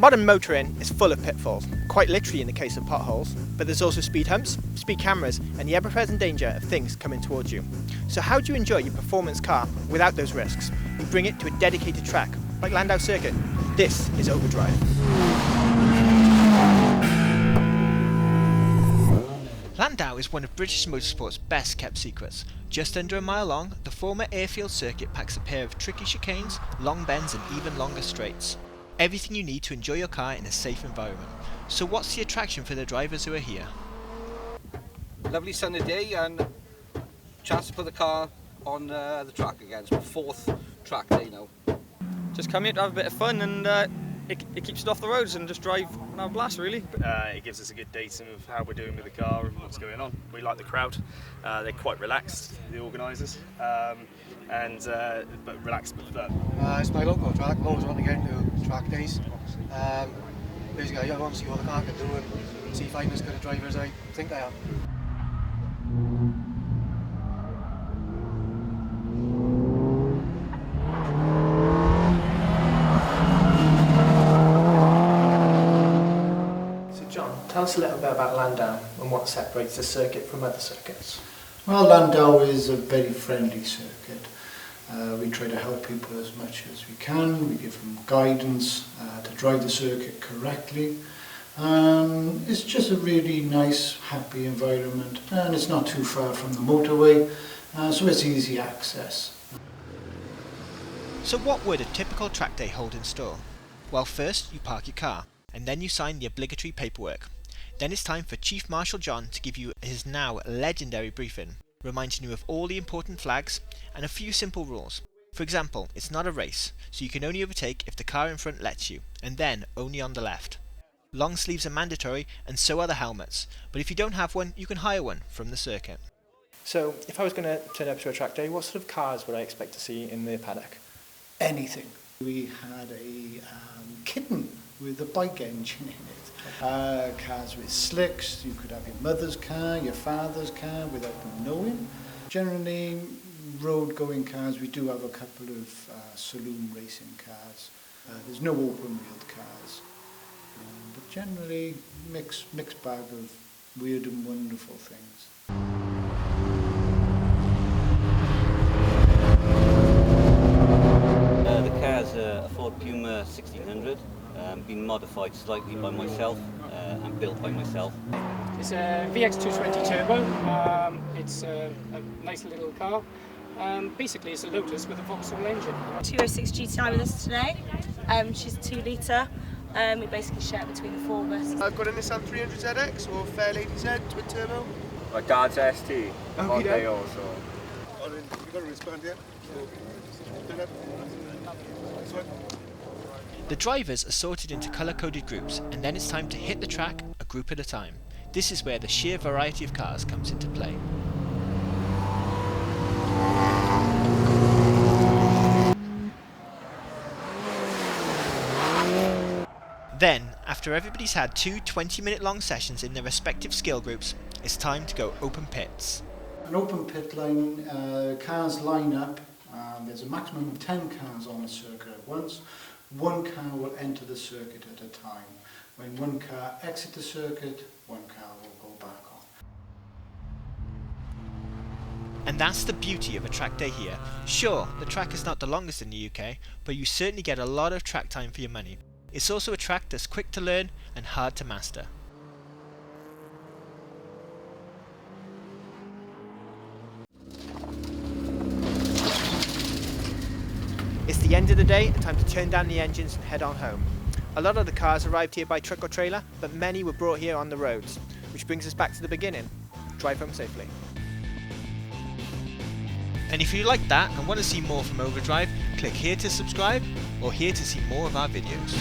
Modern motoring is full of pitfalls, quite literally in the case of potholes, but there's also speed humps, speed cameras and the ever-present danger of things coming towards you. So how do you enjoy your performance car without those risks? You bring it to a dedicated track, like Llandow Circuit. This is Overdrive. Llandow is one of British motorsport's best kept secrets. Just under a mile long, the former airfield circuit packs a pair of tricky chicanes, long bends and even longer straights. Everything you need to enjoy your car in a safe environment. So what's the attraction for the drivers who are here? Lovely sunny day and chance to put the car on the track again. It's my 4th track day now. Just come here to have a bit of fun and it keeps it off the roads and just drive and have a blast really. It gives us a good dating of how we're doing with the car and what's going on. We like the crowd. They're quite relaxed, the organisers, but relaxed but firm. It's my local track. I've always wanted to get into Trackdays. Basically, I want to see what the car can do and see if I'm as good a driver as I think I am. Tell us a little bit about Llandow and what separates the circuit from other circuits. Well, Llandow is a very friendly circuit. We try to help people as much as we can. We give them guidance to drive the circuit correctly. It's just a really nice, happy environment, and it's not too far from the motorway, so it's easy access. So what would a typical track day hold in store? Well, first you park your car, and then you sign the obligatory paperwork. Then it's time for Chief Marshal John to give you his now legendary briefing, reminding you of all the important flags and a few simple rules. For example, it's not a race, so you can only overtake if the car in front lets you, and then only on the left. Long sleeves are mandatory, and so are the helmets, but if you don't have one, you can hire one from the circuit. So, if I was going to turn up to a track day, what sort of cars would I expect to see in the paddock? Anything. We had a kitten with a bike engine in it. Cars with slicks. You could have your mother's car, your father's car without them knowing. Generally, road-going cars. We do have a couple of saloon racing cars. There's no open-wheeled cars. But generally, mixed bag of weird and wonderful things. The car's a Ford Puma 1600. Been modified slightly by myself and built by myself. It's a VX220 turbo. It's a nice little car. Basically it's a Lotus with a Vauxhall engine. 206 GTI with us today. She's a 2 litre. We basically share it between the 4 of us. I've got a Nissan 300 ZX or Fairlady Z twin turbo. My dad's ST, Monday also. You've got a wristband here? The drivers are sorted into colour-coded groups, and then it's time to hit the track a group at a time. This is where the sheer variety of cars comes into play. Then, after everybody's had 2 20-minute long sessions in their respective skill groups, it's time to go open pits. An open pit line, cars line up. There's a maximum of 10 cars on the circuit at once. One car will enter the circuit at a time. When one car exits the circuit, one car will go back on. And that's the beauty of a track day here. Sure, the track is not the longest in the UK, but you certainly get a lot of track time for your money. It's also a track that's quick to learn and hard to master. It's the end of the day and time to turn down the engines and head on home. A lot of the cars arrived here by truck or trailer, but many were brought here on the roads, which brings us back to the beginning. Drive home safely. And if you like that and want to see more from Overdrive, click here to subscribe or here to see more of our videos.